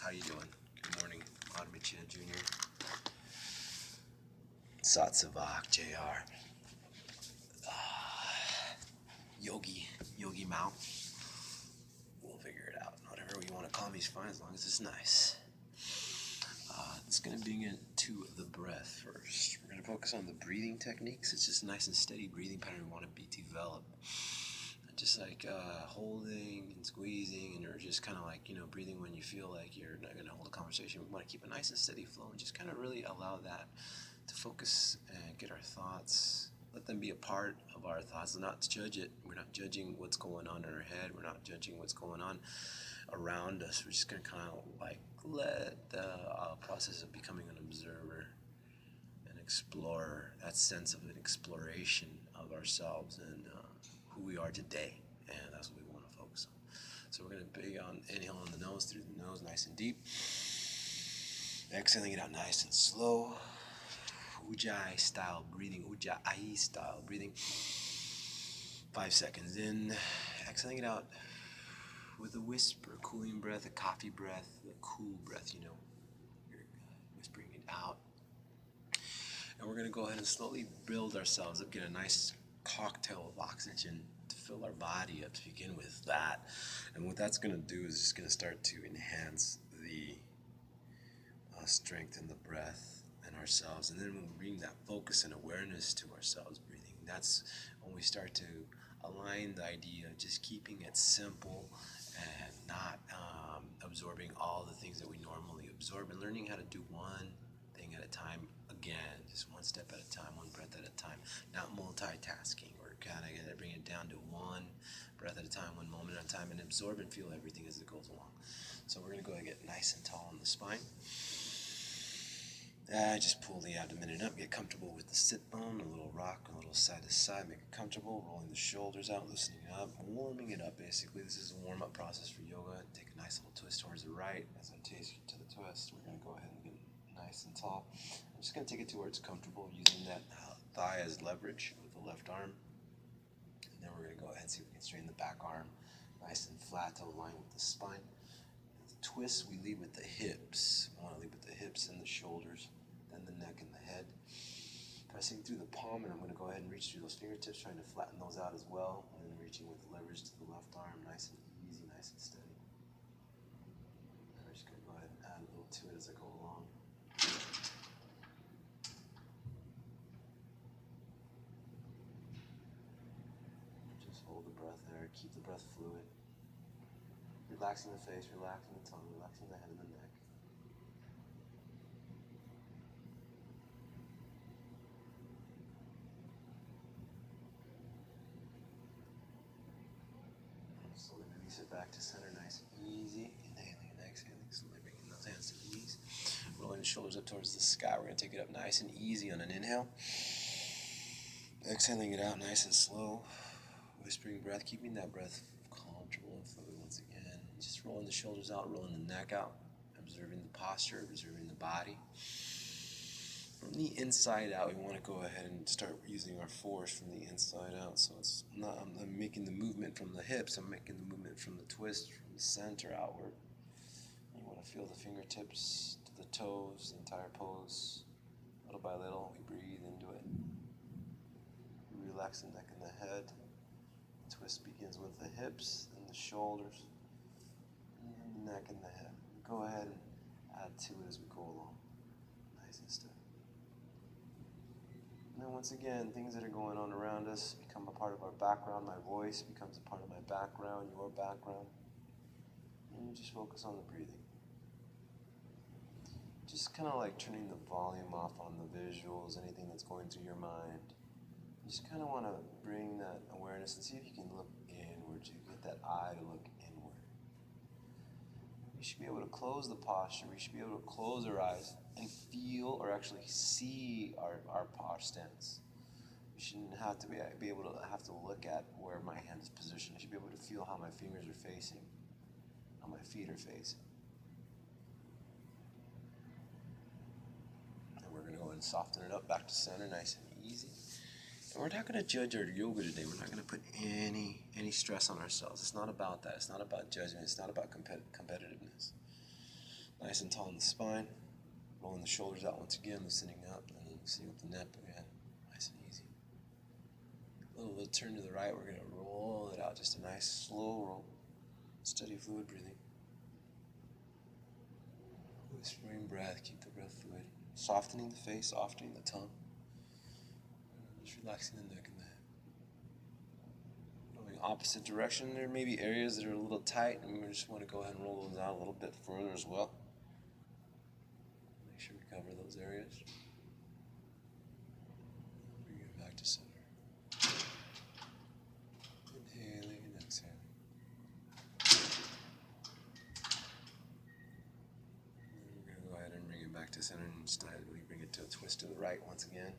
How you doing? Good morning, Mauroyoga Jr. Satsavak Jr. Yogi Mao. We'll figure it out. Whatever you want to call me is fine as long as it's nice. It's going to bring it to the breath first. We're going to focus on the breathing techniques. It's just a nice and steady breathing pattern we want to be developed. Just like holding and squeezing, and you're just kind of like, breathing when you feel like you're not going to hold a conversation. We want to keep a nice and steady flow and just kind of really allow that to focus and get our thoughts, let them be a part of our thoughts, not to judge it. We're not judging what's going on in our head. We're not judging what's going on around us. We're just going to kind of like let the process of becoming an observer, an explorer, that sense of an exploration of ourselves and who we are today, and that's what we want to focus on. So we're going to be on inhale on the nose, through the nose, nice and deep. Exhaling it out nice and slow. Ujjayi style breathing, Ujjayi style breathing. 5 seconds in, exhaling it out with a whisper, cooling breath, a coffee breath, a cool breath, you're whispering it out. And we're going to go ahead and slowly build ourselves up, get a nice cocktail of oxygen to fill our body up to begin with that. And what that's going to do is just going to start to enhance the strength in the breath and ourselves. And then when we bring that focus and awareness to ourselves breathing, that's when we start to align the idea of just keeping it simple and not absorbing all the things that we normally absorb, and learning how to do one thing at a time. Again, just one step at a time, one breath at a time, not multitasking. We're kind of going to bring it down to one breath at a time, one moment at a time, and absorb and feel everything as it goes along. So we're going to go ahead and get nice and tall on the spine. Just pull the abdomen up, get comfortable with the sit bone, a little rock, a little side to side, make it comfortable, rolling the shoulders out, loosening up, warming it up basically. This is a warm-up process for yoga. Take a nice little twist towards the right. As I take you to the twist, we're going to go ahead and get nice and tall. I'm just going to take it to where it's comfortable, using that thigh as leverage with the left arm. And then we're going to go ahead and see if we can straighten the back arm nice and flat to align with the spine. The twist, we lead with the hips. We want to lead with the hips and the shoulders, then the neck and the head. Pressing through the palm, and I'm going to go ahead and reach through those fingertips, trying to flatten those out as well, and then reaching with the leverage to the left arm, nice and easy, nice and steady. And I'm just going to go ahead and add a little to it as I go along. Just hold the breath there, keep the breath fluid. Relaxing the face, relaxing the tongue, relaxing the head and the neck. Slowly release it back to center, nice and easy. Inhaling and exhaling, slowly bringing those hands to the knees. Rolling the shoulders up towards the sky. We're going to take it up nice and easy on an inhale. Exhaling it out nice and slow. Whispering breath, keeping that breath comfortable and fluid once again. Just rolling the shoulders out, rolling the neck out. Observing the posture, observing the body. From the inside out, we want to go ahead and start using our force from the inside out. So it's not, I'm making the movement from the hips, I'm making the movement from the twist, from the center outward. You want to feel the fingertips to the toes, the entire pose. Little by little, we breathe into it. We relax the neck and the head. The twist begins with the hips and the shoulders, and the neck and the head. Go ahead and add to it as we go along. Nice and steady. And then once again, things that are going on around us become a part of our background. My voice becomes a part of my background, your background. And you just focus on the breathing. Just kind of like turning the volume off on the visuals, anything that's going through your mind. You just kind of want to bring that awareness and see if you can look inward. You get that eye to look inward. We should be able to close the posture. We should be able to close our eyes and feel or actually see our stance. You shouldn't have to be able to have to look at where my hand is positioned. I should be able to feel how my fingers are facing, how my feet are facing. And we're going to go ahead and soften it up back to center, nice and easy. And we're not going to judge our yoga today. We're not going to put any stress on ourselves. It's not about that. It's not about judgment. It's not about competitiveness. Nice and tall in the spine. Rolling the shoulders out once again, loosening up, and then loosening up the neck again. Nice and easy. A little turn to the right, we're going to roll it out. Just a nice slow roll. Steady fluid breathing. Whispering breath, keep the breath fluid. Softening the face, softening the tongue. Just relaxing the neck and the head. Going opposite direction, there may be areas that are a little tight, and we just want to go ahead and roll those out a little bit further as well. Make sure we cover those areas. Bring it back to center. Inhaling and exhaling. And we're going to go ahead and bring it back to center and steadily bring it to a twist to the right once again.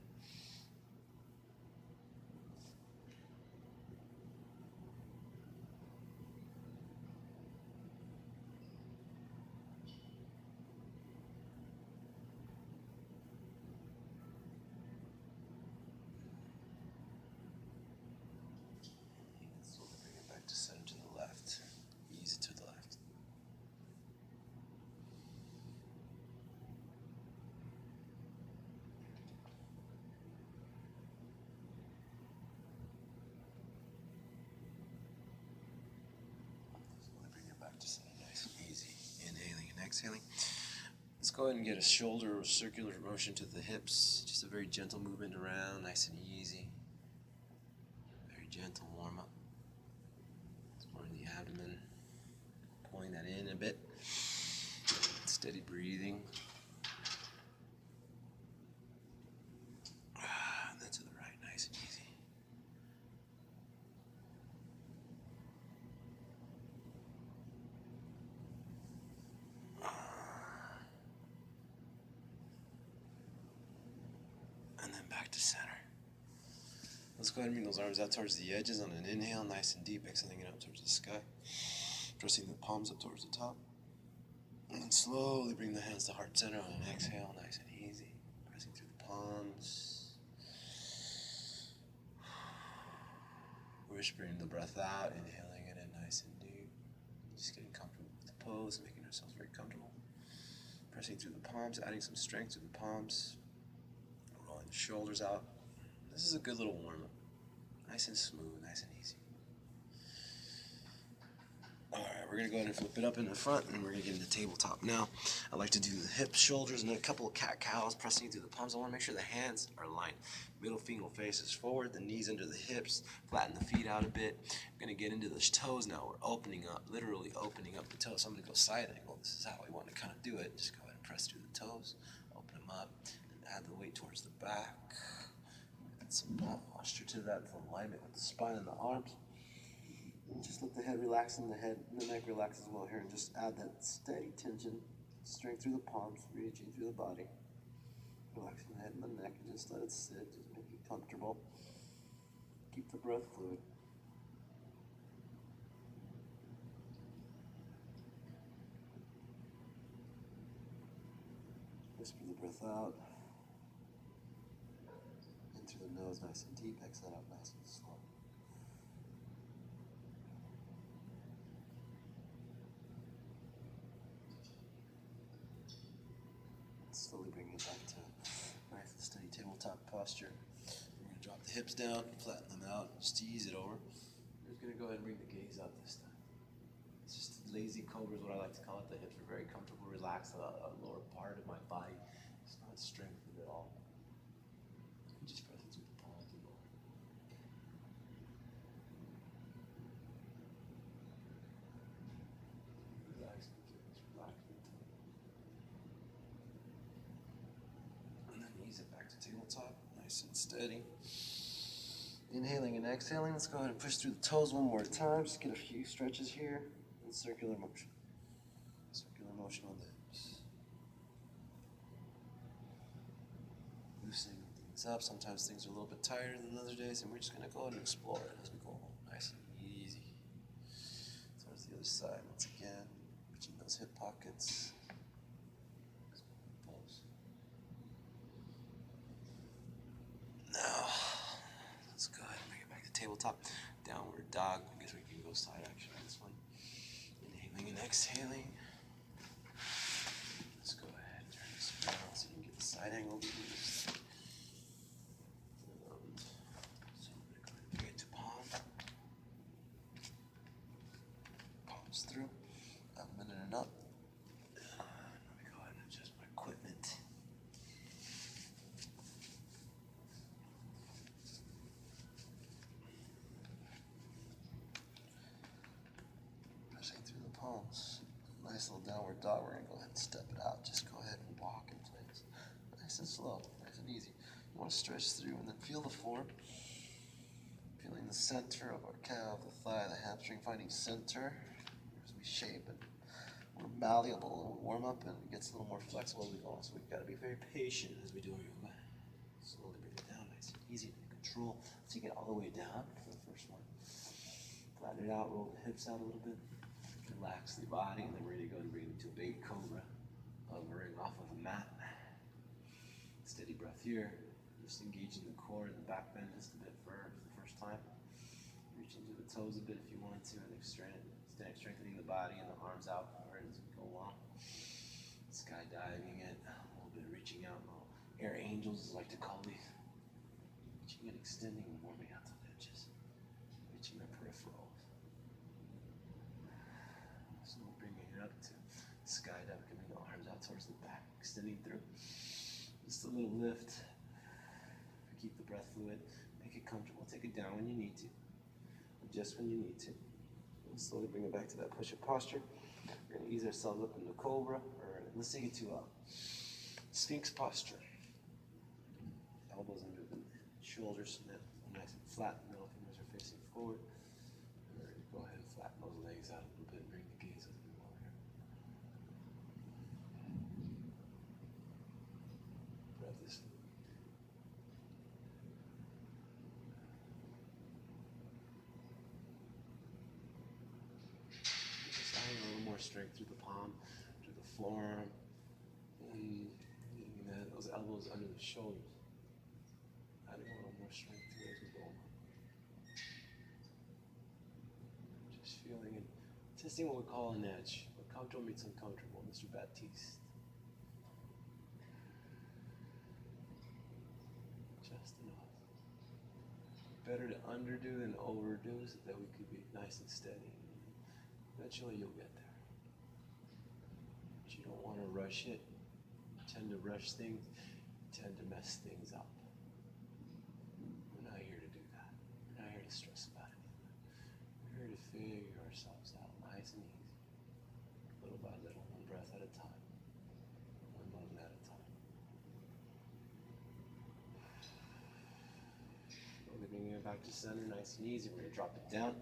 Exhaling. Let's go ahead and get a shoulder or circular motion to the hips. Just a very gentle movement around, nice and easy. Very gentle warm up. Exploring the abdomen. Pulling that in a bit. Steady breathing. And then to the right, nice and easy. Back to center. Let's go ahead and bring those arms out towards the edges on an inhale, nice and deep, exhaling it up towards the sky. Pressing the palms up towards the top. And then slowly bring the hands to heart center on an exhale, nice and easy. Pressing through the palms. Whispering the breath out, inhaling it in nice and deep. Just getting comfortable with the pose, making ourselves very comfortable. Pressing through the palms, adding some strength to the palms. Rolling the shoulders out. This is a good little warm-up. Nice and smooth, nice and easy. Alright, we're going to go ahead and flip it up in the front, and we're going to get into tabletop now. I like to do the hips, shoulders, and then a couple of cat-cows, pressing through the palms. I want to make sure the hands are aligned. Middle finger faces forward, the knees under the hips, flatten the feet out a bit. I'm going to get into the toes now. We're opening up, literally opening up the toes. So I'm going to go side angle. This is how we want to kind of do it. Just go ahead and press through the toes, open them up. Add the weight towards the back. Add some posture to that for alignment with the spine and the arms. And just let the head relax and the neck relax as well here. And just add that steady tension, strength through the palms, reaching through the body. Relaxing the head and the neck and just let it sit. Just make it comfortable. Keep the breath fluid. Whisper the breath out. In through the nose, nice and deep. Exhale out nice and slow. Slowly bring it back to nice and steady tabletop posture. We're going to drop the hips down, flatten them out, just ease it over. We're just going to go ahead and bring the gaze out this time. It's just lazy cobra is what I like to call it. The hips are very comfortable, relaxed, the lower part of my body. It's not strengthened at all. I'm just pressing through the palms and lower. Relaxing the gaze, relaxing the tongue. And then ease it back to tabletop, nice and steady. Inhaling and exhaling. Let's go ahead and push through the toes one more time. Just get a few stretches here. And circular motion. Circular motion on the hips. Loosening things up. Sometimes things are a little bit tighter than other days, and we're just going to go ahead and explore it as we go along. Nice and easy. Towards the other side once again. Reaching those hip pockets. Pulse. Now, let's go ahead and bring it back to tabletop. Downward dog. I guess we can go side action on this one. Inhaling and exhaling. side angle knees. So I'm going to go ahead and bring it to palm. Palms through. Up, minute and up. Let me go ahead and adjust my equipment. Pressing through the palms. Nice little downward dog. We're going to go ahead and step it out. Just go ahead and walk in place. Nice and slow, nice and easy. You want to stretch through and then feel the form. Feeling the center of our calf, the thigh, the hamstring, finding center as we shape and we're malleable and we warm up and it gets a little more flexible as we go on. So we've got to be very patient as we do our yoga. Slowly bring it down, nice and easy to control. Take it all the way down for the first one. Flatten it out, roll the hips out a little bit. Relax the body, and then we're going to go and bring it to a baby cobra, hovering off of a mat. Steady breath here. Just engaging the core and the back bend just a bit for the first time. Reach into the toes a bit if you want to, and strengthening the body and the arms out forward as we go along. Skydiving it, a little bit reaching out. Air angels, as I like to call these. Reaching and extending and warming out the edges. Reaching the peripherals. So we're bringing it up to skydive, giving the arms out towards the back, extending through. Just a little lift. Keep the breath fluid. Make it comfortable. Take it down when you need to. Adjust when you need to. We'll slowly bring it back to that push-up posture. We're going to ease ourselves up into cobra, or let's take it to a sphinx posture. Elbows under the shoulders, nice and flat. Middle fingers are facing forward. We're going to go ahead and flatten those legs out a little bit and bring the gaze as we go here. Breath is just adding a little more strength through the palm, through the forearm, and getting those elbows under the shoulders. Adding a little more strength to it as we go on. Just feeling and testing what we call an edge. Where comfortable meets uncomfortable, Mr. Baptiste. Just enough. Better to underdo than overdo so that we could be nice and steady. Eventually you'll get there. But you don't want to rush it. You tend to rush things, you tend to mess things up. We're not here to do that. We're not here to stress about it. We're here to figure ourselves out nice and easy. Little by little, one breath at a time. One moment at a time. Slowly bringing it back to center, nice and easy. We're going to drop it down.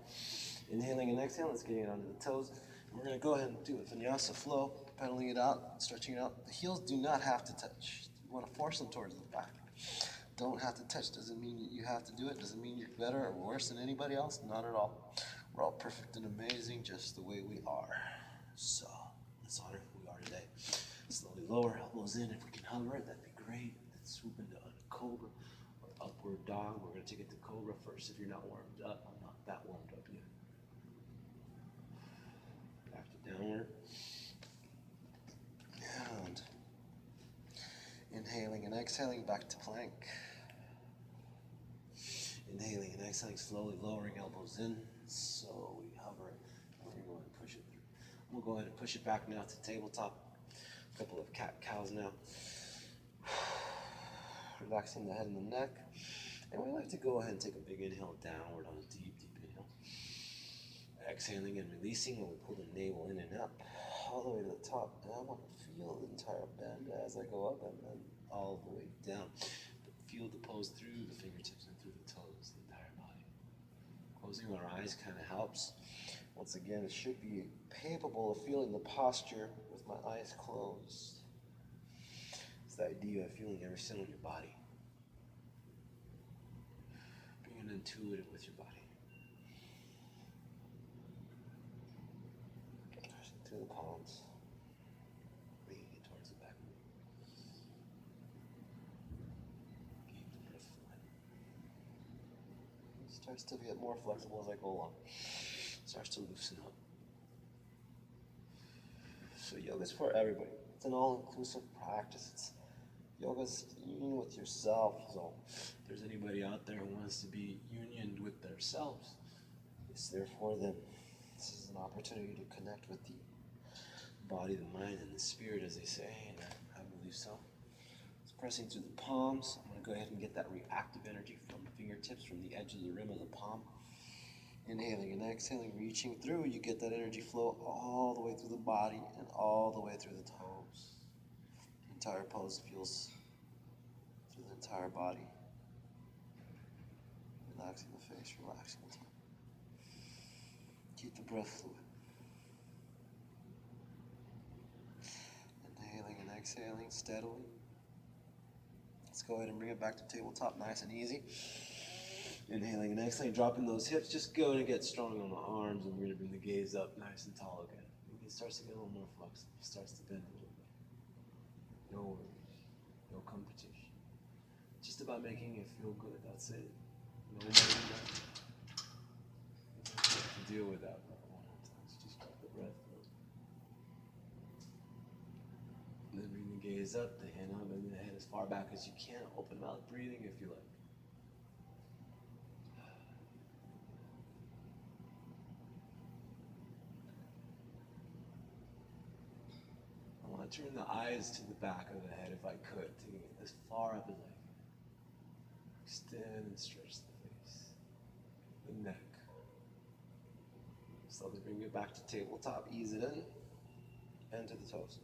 Inhaling and exhaling, let's get it onto the toes. We're going to go ahead and do a vinyasa flow, pedaling it out, stretching it out. The heels do not have to touch. You want to force them towards the back. Don't have to touch. Doesn't mean you have to do it. Doesn't mean you're better or worse than anybody else. Not at all. We're all perfect and amazing just the way we are. So, let's honor who we are today. Slowly lower elbows in. If we can hover it, that'd be great. Then swoop into a cobra or upward dog. We're going to take it to cobra first if you're not warmed up. I'm not that warmed up yet. Back to downward. And inhaling and exhaling back to plank. Inhaling and exhaling, slowly lowering elbows in. So we hover it. We're going to go ahead and push it through. We'll go ahead and push it back now to tabletop. A couple of cat-cows now. Relaxing the head and the neck. And we like to go ahead and take a big inhale downward on a deep, deep inhale. Exhaling and releasing when we pull the navel in and up. All the way to the top. And I want to feel the entire bend as I go up and then all the way down. But feel the pose through the fingertips and through the toes, the entire body. Closing our eyes kind of helps. Once again, it should be capable of feeling the posture with my eyes closed. It's the idea of feeling every cell in your body. Being intuitive with your body. Through the palms. Bringing it towards the back. Keep the breath flowing. It starts to get more flexible as I go along. It starts to loosen up. So yoga is for everybody. It's an all-inclusive practice. Yoga's union with yourself. So if there's anybody out there who wants to be unioned with themselves, it's there for them. This is an opportunity to connect with the body, the mind, and the spirit, as they say, and I believe so. It's pressing through the palms. I'm going to go ahead and get that reactive energy from the fingertips, from the edge of the rim of the palm. Inhaling and exhaling, reaching through, you get that energy flow all the way through the body and all the way through the toes. The entire pose feels through the entire body. Relaxing the face, relaxing the tongue. Keep the breath fluid. Inhaling and exhaling steadily. Let's go ahead and bring it back to tabletop, nice and easy. Inhaling and exhaling, dropping those hips. Just go and get strong on the arms, and we're going to bring the gaze up nice and tall again. It starts to get a little more flexible. It starts to bend a little bit. No worries. No competition. Just about making it feel good. That's it. No more than that. You don't have to deal with that. Just drop the breath. And then bring the gaze up, the hand up, and the head as far back as you can. Open mouth breathing if you like. I want to turn the eyes to the back of the head if I could, to get as far up as I can. Extend and stretch the face, the neck. Slowly bring it back to tabletop, ease it in, and to the toes.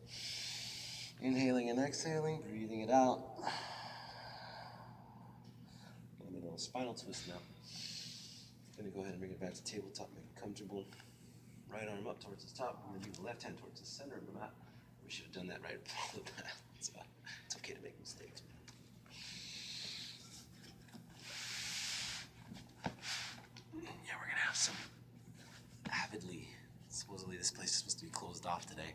Inhaling and exhaling, breathing it out. Getting a little spinal twist now. Going to go ahead and bring it back to tabletop, make it comfortable. Right arm up towards the top, and then move the left hand towards the center of the mat. We should have done that right before the mat. So it's okay to make mistakes. Yeah, we're going to have some avidly, supposedly this place is supposed to be closed off today.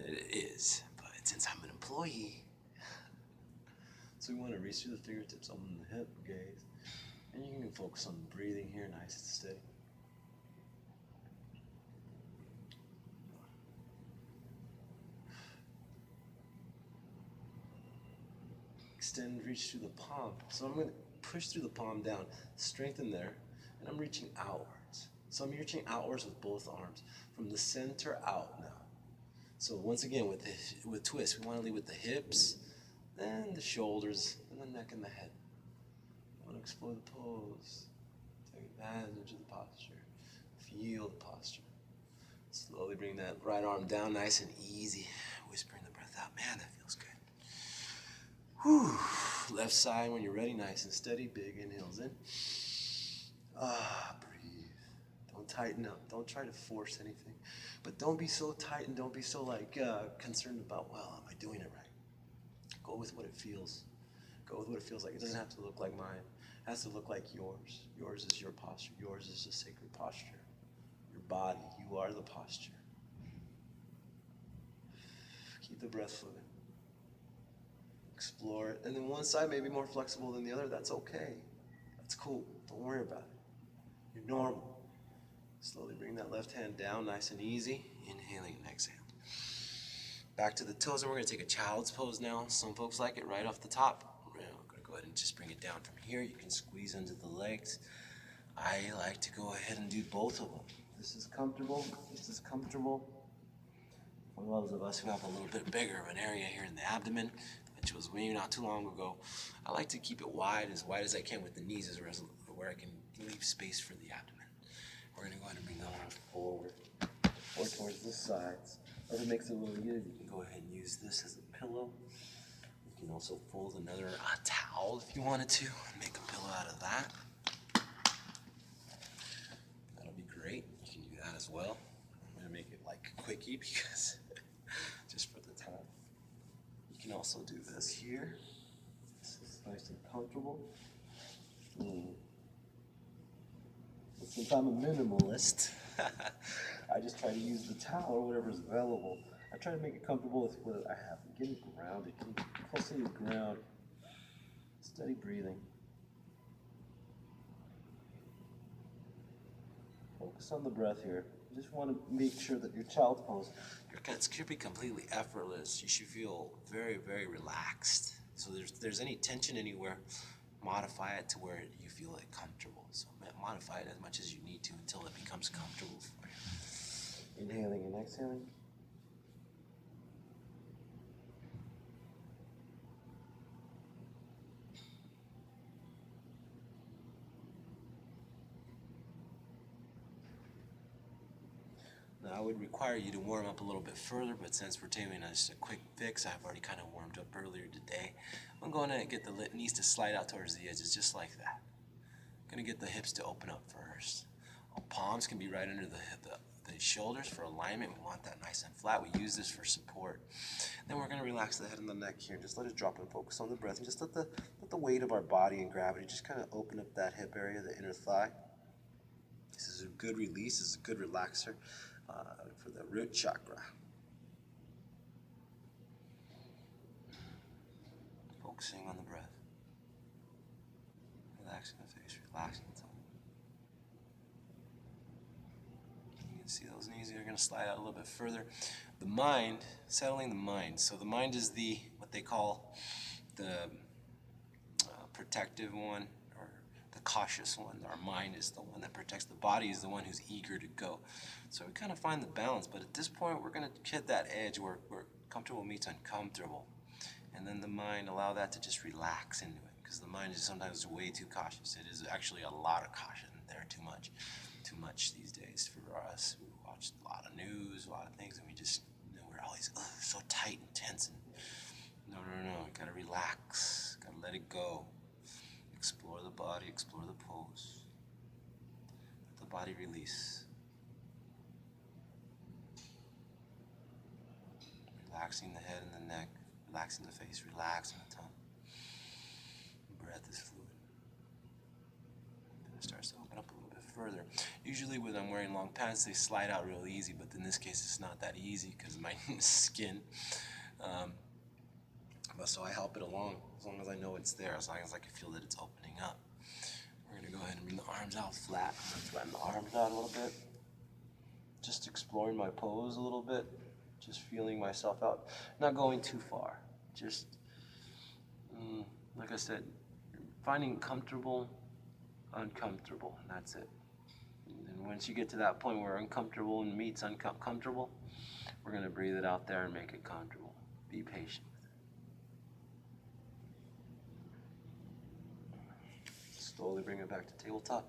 It is, but since I'm an employee, so we want to reach through the fingertips, open the hip, gaze, and you can focus on breathing here, nice and steady. Extend, reach through the palm. So I'm going to push through the palm down, strengthen there, and I'm reaching outwards. So I'm reaching outwards with both arms, from the center out now. So once again, with twist, we want to lead with the hips, then the shoulders, and the neck and the head. I want to explore the pose. Take advantage of the posture. Feel the posture. Slowly bring that right arm down, nice and easy. Whispering the breath out. Man, that feels good. Whew. Left side when you're ready, nice and steady. Big inhales in. Breathe. Don't tighten up. Don't try to force anything. But don't be so tight and don't be so concerned about, well, am I doing it right? Go with what it feels. Go with what it feels like. It doesn't have to look like mine. It has to look like yours. Yours is your posture. Yours is a sacred posture. Your body. You are the posture. Keep the breath fluid. Explore it. And then one side may be more flexible than the other. That's okay. That's cool. Don't worry about it. You're normal. Slowly bring that left hand down, nice and easy. Inhaling and exhaling. Back to the toes, and we're going to take a child's pose now. Some folks like it right off the top. We're going to go ahead and just bring it down from here. You can squeeze into the legs. I like to go ahead and do both of them. This is comfortable. This is comfortable. For those of us who have a little bit bigger of an area here in the abdomen, which was way not too long ago, I like to keep it wide as I can with the knees, where I can leave space for the abdomen. We're going to go ahead and bring the arms forward or towards the sides. If it makes it a little easier, you can go ahead and use this as a pillow. You can also fold another towel if you wanted to and make a pillow out of that. That'll be great. You can do that as well. I'm going to make it like quickie because just for the time. You can also do this here. This is nice and comfortable. But since I'm a minimalist, I just try to use the towel or whatever's available. I try to make it comfortable with what I have. Getting grounded, getting close to the ground. Steady breathing. Focus on the breath here. You just want to make sure that your child's pose, it should be completely effortless. You should feel very, very relaxed. So there's any tension anywhere, modify it to where you feel like comfortable. So modify it as much as you need to until it becomes comfortable for you. Inhaling and exhaling. Now, I would require you to warm up a little bit further, but since we're taking just a quick fix, I've already kind of warmed up earlier today. I'm going to get the knees to slide out towards the edges, just like that. I'm going to get the hips to open up first. Palms can be right under the shoulders for alignment. We want that nice and flat. We use this for support. Then we're going to relax the head and the neck here. Just let it drop and focus on the breath. And just let the weight of our body and gravity just kind of open up that hip area, the inner thigh. This is a good release. This is a good relaxer for the root chakra. Focusing on the breath. Relaxing the face, relaxing the tongue. You can see those knees are going to slide out a little bit further. The mind, settling the mind. So the mind is what they call the protective one, or the cautious one. Our mind is the one that protects. The body is the one who's eager to go. So we kind of find the balance, but at this point we're going to hit that edge where comfortable meets uncomfortable. And then the mind, allow that to just relax into it, because the mind is sometimes way too cautious. It is actually a lot of caution there, too much these days for us. We watch a lot of news, a lot of things, and we just, we're always so tight and tense. And no, gotta relax, gotta let it go. Explore the body, explore the pose. Let the body release. Relaxing the head and the neck, relaxing the face, relaxing the tongue. Breath is fluid. Then it starts to open up a little bit further. Usually when I'm wearing long pants, they slide out real easy, but in this case it's not that easy because of my skin. But so I help it along as long as I know it's there, as long as I can feel that it's opening up. We're going to go ahead and bring the arms out flat. I'm going to flatten the arms out a little bit. Just exploring my pose a little bit. Just feeling myself out. Not going too far. Just, like I said, finding comfortable, uncomfortable, and that's it. And once you get to that point where uncomfortable and meets uncomfortable, we're going to breathe it out there and make it comfortable. Be patient with it. Slowly bring it back to tabletop.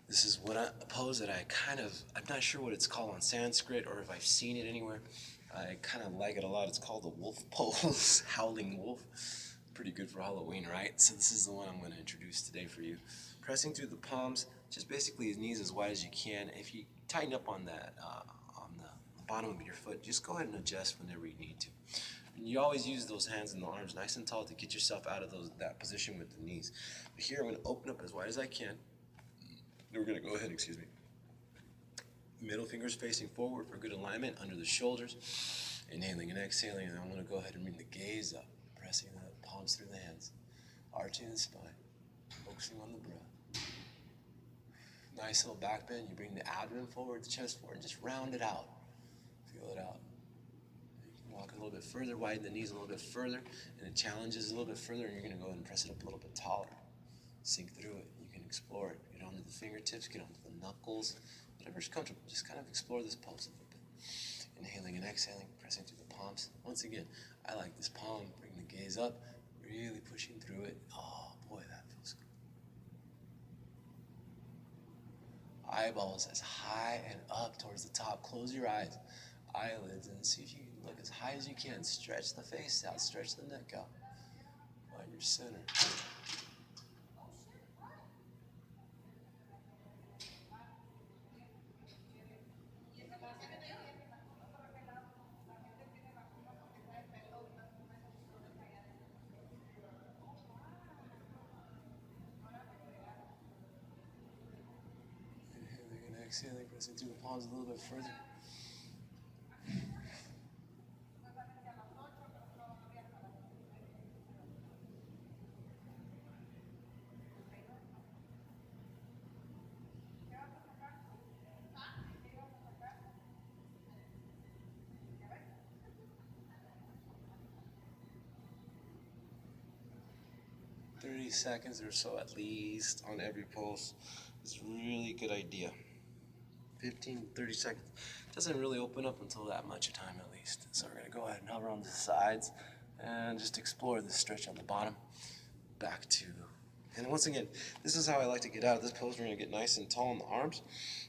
This is a pose that I'm not sure what it's called on Sanskrit or if I've seen it anywhere. I kind of like it a lot. It's called the wolf pose, howling wolf. Pretty good for Halloween, right? So this is the one I'm going to introduce today for you. Pressing through the palms, just basically his knees as wide as you can. If you tighten up on that, on the bottom of your foot, just go ahead and adjust whenever you need to. And you always use those hands and the arms nice and tall to get yourself out of that position with the knees. But here I'm going to open up as wide as I can. We're going to go ahead, middle fingers facing forward for good alignment under the shoulders. Inhaling and exhaling, and I'm going to go ahead and bring the gaze up, pressing the palms through the hands, arching the spine, focusing on the breath. Nice little back bend. You bring the abdomen forward, the chest forward, and just round it out. Feel it out. You can walk a little bit further, widen the knees a little bit further, and it challenges a little bit further, and you're going to go ahead and press it up a little bit taller. Sink through it. You can explore it. Get onto the fingertips, get onto the knuckles, whatever's comfortable. Just kind of explore this pose a little bit. Inhaling and exhaling, pressing through the palms. Once again, I like this palm. Bring the gaze up, really pushing through it. Oh boy, that feels good. Eyeballs as high and up towards the top. Close your eyes, eyelids, and see if you can look as high as you can. Stretch the face out, stretch the neck out. Find your center. Exhaling, pressing through the palms a little bit further. 30 seconds or so at least on every pulse. It's a really good idea. 15, 30 seconds. Doesn't really open up until that much time at least. So we're going to go ahead and hover on the sides and just explore this stretch on the bottom. Back to, and once again, this is how I like to get out of this pose. We're going to get nice and tall in the arms.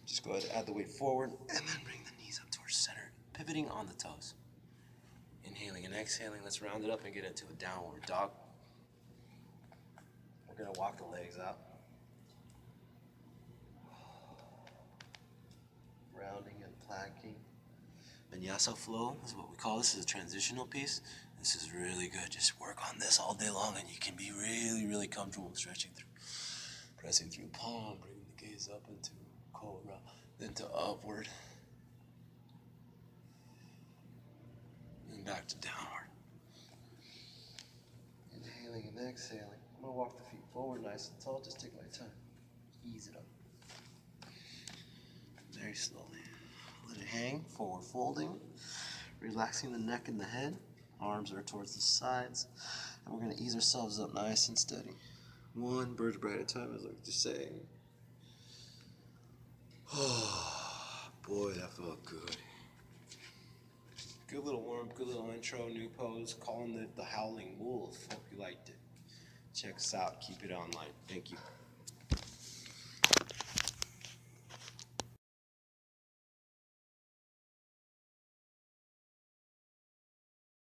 Just go ahead and add the weight forward and then bring the knees up towards center, pivoting on the toes. Inhaling and exhaling. Let's round it up and get into a downward dog. We're going to walk the legs out. Rounding and planking. Vinyasa flow is what we call this. This is a transitional piece. This is really good. Just work on this all day long and you can be really, really comfortable stretching through. Pressing through palm, bringing the gaze up into cobra, then to upward. And back to downward. Inhaling and exhaling. I'm going to walk the feet forward nice and tall. Just take my time. Ease it up. Very slowly. Let it hang, forward folding. Relaxing the neck and the head. Arms are towards the sides. And we're going to ease ourselves up nice and steady. One vertebra at a time, as I like to say. Oh, boy, that felt good. Good little warm-up, good little intro, new pose. Calling it the Howling Wolf. Hope you liked it. Check us out. Keep it online. Thank you.